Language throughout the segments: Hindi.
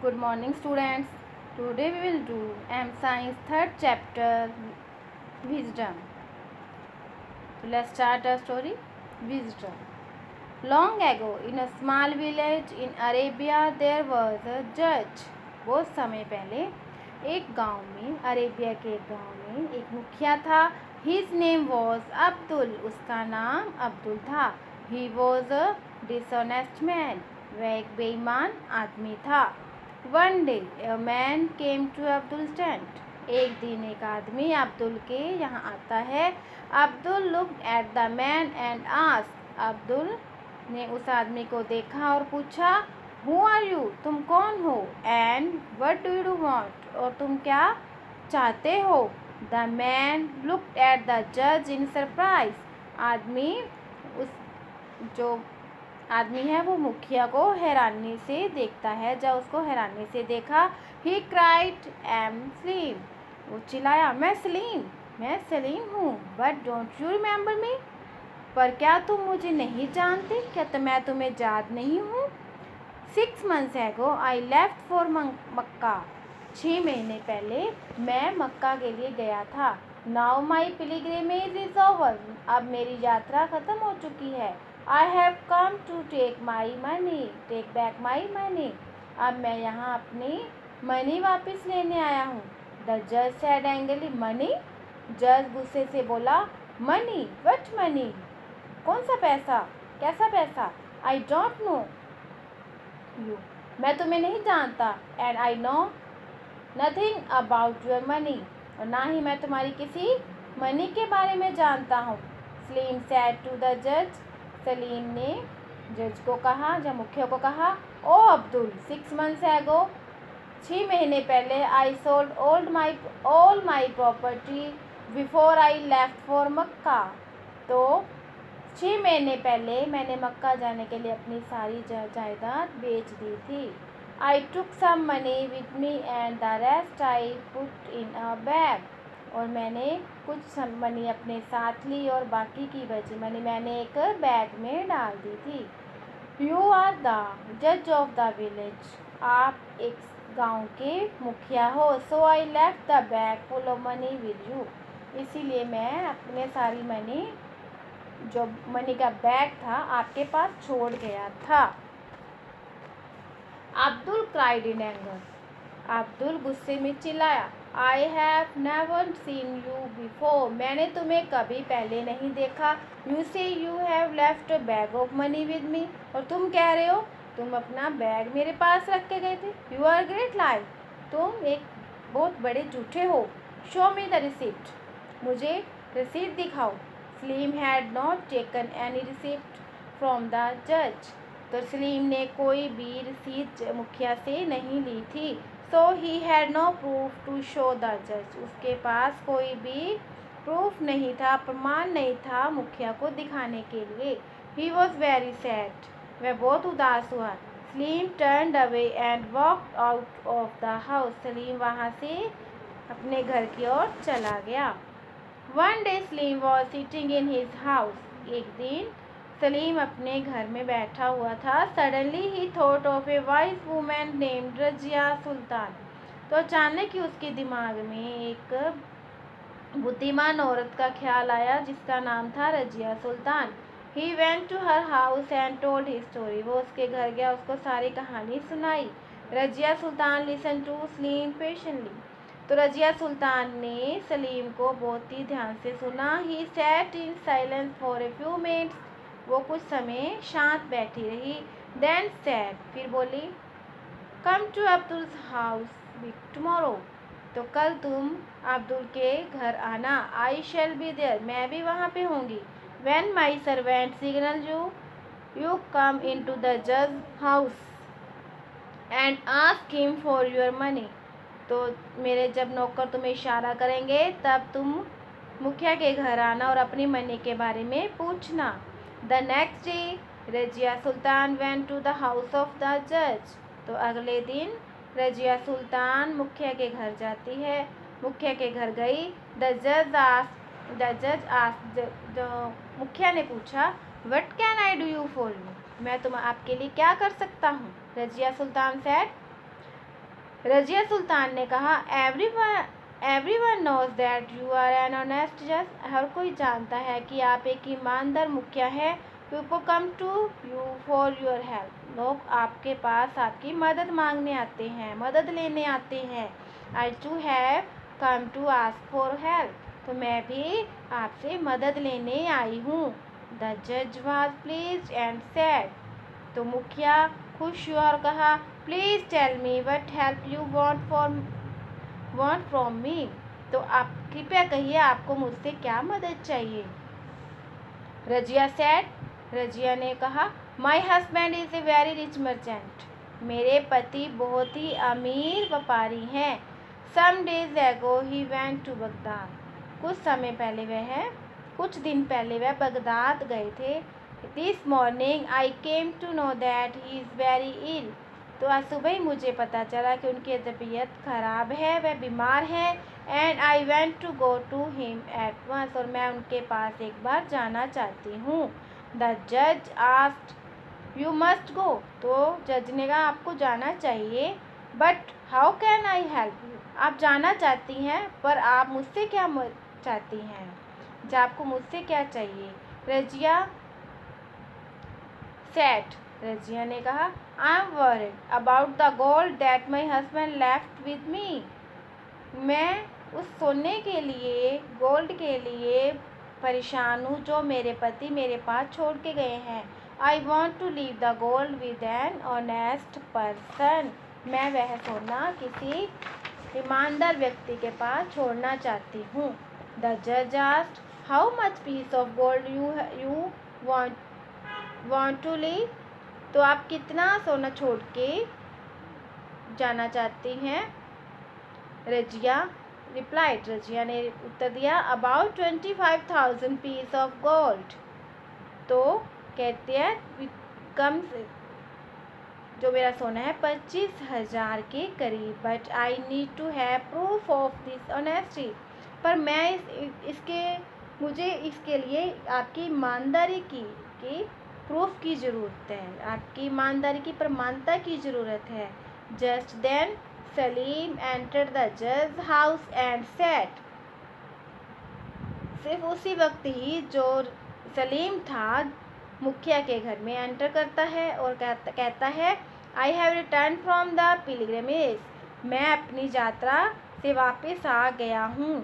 Good morning, students. Today we will do M Science third chapter, Wisdom. So let's start our story. Wisdom. Long ago, in a small village in Arabia, there was a judge. बहुत समय पहले एक गांव में, अरेबिया के एक गांव में एक मुखिया था. His name was Abdul. उसका नाम अब्दुल था. He was a dishonest man. वह एक बेईमान आदमी था. One day a man came to Abdul's tent. एक दिन एक आदमी अब्दुल के यहाँ आता है. Abdul looked at the man and asked. Abdul ने उस आदमी को देखा और पूछा, Who are you? तुम कौन हो? And what do you want? और तुम क्या चाहते हो? The man looked at the judge in surprise. आदमी जो आदमी है वो मुखिया को हैरानी से देखता है. जब उसको हैरानी से देखा, ही क्राइड, एम सलीम. वो चिल्लाया, मैं सलीम हूँ. बट डोंट यू रिमेंबर मी? पर क्या तुम मुझे नहीं जानते? क्या मैं तुम्हें याद नहीं हूँ? 6 months ago I left for Mecca. 6 महीने पहले मैं मक्का के लिए गया था. Now my pilgrimage is over. अब मेरी यात्रा ख़त्म हो चुकी है. I have come to take back my money. अब मैं यहाँ अपनी मनी वापस लेने आया हूँ. The judge said angrily, money? जज गुस्से से बोला, मनी? What money? कौन सा पैसा? कैसा पैसा? I don't know you. मैं तुम्हें नहीं जानता. And I know nothing about your money. और ना ही मैं तुम्हारी किसी मनी के बारे में जानता हूँ. Salim said to the judge. Salim ने जज को कहा, जब मुखिया को कहा, ओ अब्दुल, 6 months ago 6 महीने पहले I sold all my property before I left for Mecca. तो 6 महीने पहले मैंने मक्का जाने के लिए अपनी सारी जायदाद बेच दी थी. I took some money with me and the rest I put in a bag. और मैंने कुछ मनी अपने साथ ली और बाकी की बची मनी मैंने एक बैग में डाल दी थी. यू आर द जज ऑफ द विलेज. आप एक गांव के मुखिया हो. So I left the bag full of money with you. इसीलिए मैं अपने सारी मनी, जो मनी का बैग था, आपके पास छोड़ गया था. Abdul cried in anger. Abdul गुस्से में चिल्लाया, I have never seen you before. मैंने तुम्हें कभी पहले नहीं देखा. यू से you have left a bag of money with मी. और तुम कह रहे हो तुम अपना बैग मेरे पास रख के गए थे. यू आर ग्रेट लाई. तुम एक बहुत बड़े झूठे हो. Show me the receipt. मुझे रसीद दिखाओ. Salim had not taken any receipt from the जज. तो सलीम ने कोई भी रसीद मुखिया से नहीं ली थी. So he had no proof to show the जज. उसके पास कोई भी प्रूफ नहीं था, प्रमाण नहीं था मुखिया को दिखाने के लिए. He was very sad. वह बहुत उदास हुआ. Salim turned away and walked out of the house. Salim वहाँ से अपने घर की ओर चला गया. One day Salim was sitting in his house. एक दिन सलीम अपने घर में बैठा हुआ था. Suddenly he thought of a wise women named Razia Sultan. तो अचानक ही उसके दिमाग में एक बुद्धिमान औरत का ख्याल आया जिसका नाम था Razia Sultan. He went to her house and told his story. वो उसके घर गया, उसको सारी कहानी सुनाई. Razia Sultan listen to Salim patiently. तो रजिया सुल्तान ने सलीम को बहुत ही ध्यान से सुना. He sat in silence for a few minutes. वो कुछ समय शांत बैठी रही. देन सैड, फिर बोली, come to Abdul's house tomorrow. तो कल तुम अब्दुल के घर आना. I shall be there. मैं भी वहाँ पे होंगी. When my servant signal you, you come into the जज house and ask him for your money. तो मेरे जब नौकर तुम्हें इशारा करेंगे तब तुम मुखिया के घर आना और अपनी मनी के बारे में पूछना. The next day Razia Sultan went to the house of the जज. तो अगले दिन रजिया सुल्तान मुखिया के घर जाती है. मुखिया के घर गई. द जज आस्क्ड. जो मुखिया ने पूछा, what can I do you for you. मैं आपके लिए क्या कर सकता हूँ. रजिया सुल्तान सेड, रजिया सुल्तान ने कहा, everyone knows that you are an honest जज। हर कोई जानता है कि आप एक ईमानदार मुखिया है। People come to you for your help. लोग आपके पास आपकी मदद मांगने आते हैं, मदद लेने आते हैं। I too have come to ask for help. तो मैं भी आपसे मदद लेने आई हूँ। द जज वॉज प्लीज्ड एंड सैड। तो मुखिया खुश हुआ और कहा, please tell me what help you want from me. तो आप कृपया कहिए, आपको मुझसे क्या मदद चाहिए। रजिया सेड, रजिया ने कहा, my husband is a very rich merchant. मेरे पति बहुत ही अमीर व्यापारी हैं। सम डेज एगो ही वेंट टू बगदाद। कुछ दिन पहले वह बगदाद गए थे। This morning I came to know that he is very ill. तो आज सुबह ही मुझे पता चला कि उनकी तबीयत खराब है, वह बीमार है। And I went to go to him at once. और मैं उनके पास एक बार जाना चाहती हूँ। द जज आस्क्ड, यू मस्ट गो। तो जज ने कहा, आपको जाना चाहिए। But how can I help you. आप जाना चाहती हैं, पर आप मुझसे क्या चाहती हैं, जो आपको मुझसे क्या चाहिए। रजिया सेड, रजिया ने कहा, I am worried about the gold that my husband left with me. मैं उस सोने के लिए, गोल्ड के लिए परेशान हूँ जो मेरे पति मेरे पास छोड़ के गए हैं। I want to leave the gold with an honest person. मैं वह सोना किसी ईमानदार व्यक्ति के पास छोड़ना चाहती हूँ। द जज asked, how much piece of gold you want to leave. तो आप कितना सोना छोड़ के जाना चाहती हैं। रजिया रिप्लाइड, रजिया ने उत्तर दिया, अबाउट 25,000 पीस ऑफ गोल्ड। तो कहते हैं कम से जो मेरा सोना है 25,000 के करीब। But I need to have proof of this honesty. पर मैं मुझे इसके लिए आपकी ईमानदारी की प्रूफ की ज़रूरत है, आपकी ईमानदारी की प्रमाणता की ज़रूरत है। Just then Salim enter the जज हाउस एंड सेट। सिर्फ उसी वक्त ही जो सलीम था मुखिया के घर में एंटर करता है और कहता है, I have return from the pilgrimage. मैं अपनी यात्रा से वापस आ गया हूँ।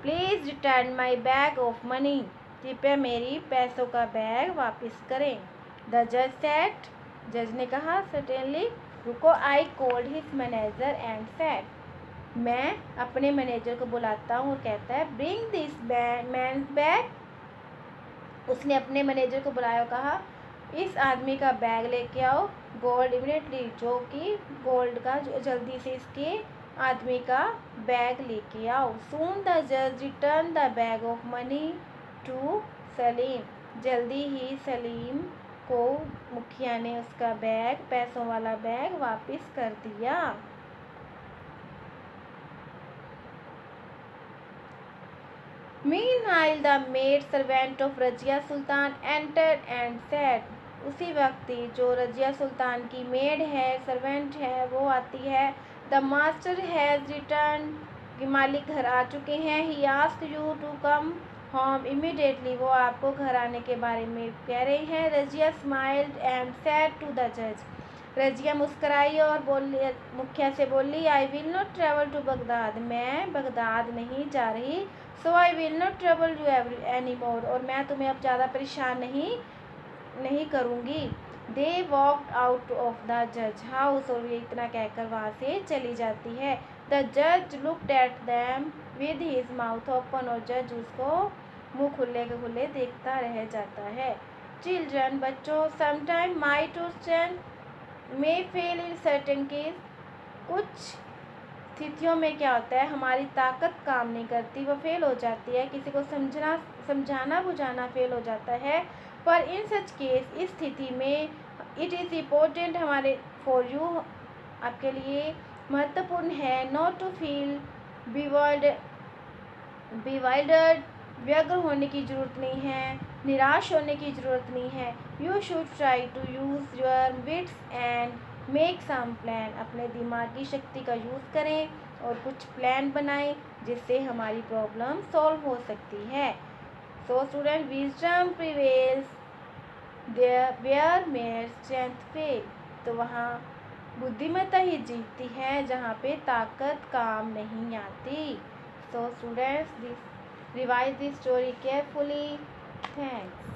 Please return my bag of money. कृपया मेरी पैसों का बैग वापस करें। द जज सेट, जज ने कहा, सर्टेनली। रुको, I called his manager and set. मैं अपने मैनेजर को बुलाता हूँ और कहता है, ब्रिंग दिस मैन्स बैग। उसने अपने मैनेजर को बुलाया और कहा, इस आदमी का बैग लेके आओ, गोल्ड इमीडिएटली। जो कि गोल्ड का जल्दी से इसके आदमी का बैग लेके आओ। सून द जज return the bag of money to Salim. जल्दी ही सलीम को मुखिया ने उसका बैग, पैसों वाला बैग वापस कर दिया। Meanwhile, the maid servant of Razia Sultan entered and said, उसी वक्त ही जो रजिया सुल्तान की मेड है, सर्वेंट है, वो आती है। द मास्टर हैज़ रिटर्न, कि मालिक घर आ चुके हैं। He asked you to come home immediately, वो आपको घर आने के बारे में कह रहे हैं। Razia smiled and said to the जज, रजिया मुस्कराई और मुखिया से बोली, I will not travel to Baghdad. मैं बगदाद नहीं जा रही। So I will not trouble you any more. और मैं तुम्हें अब ज़्यादा परेशान नहीं करूँगी। They walked out of the जज हाउस, और ये इतना कहकर वहाँ से चली जाती है। द जज looked at them with his mouth open, और जज उसको मुँह खुले के खुले देखता रह जाता है। चिल्ड्रन, बच्चों, sometime my to stand may fail in certain case. कुछ स्थितियों में क्या होता है, हमारी ताकत काम नहीं करती, वो फेल हो जाती है। किसी को समझाना बुझाना फेल हो जाता है। पर इन सच केस, इस स्थिति में, इट इज़ इम्पोर्टेंट हमारे फॉर यू, आपके लिए महत्वपूर्ण है, नॉट टू फील बिवाइल्डर्ड, व्यग्र होने की ज़रूरत नहीं है, निराश होने की ज़रूरत नहीं है। You should try to use your wits and make some plan, अपने दिमाग की शक्ति का यूज़ करें और कुछ प्लान बनाएं जिससे हमारी प्रॉब्लम सॉल्व हो सकती है। So student, wisdom prevails there where mere strength fail, तो वहाँ बुद्धिमत्ता ही जीतती है जहाँ पे ताकत काम नहीं आती। So students, revise this story carefully. Thanks.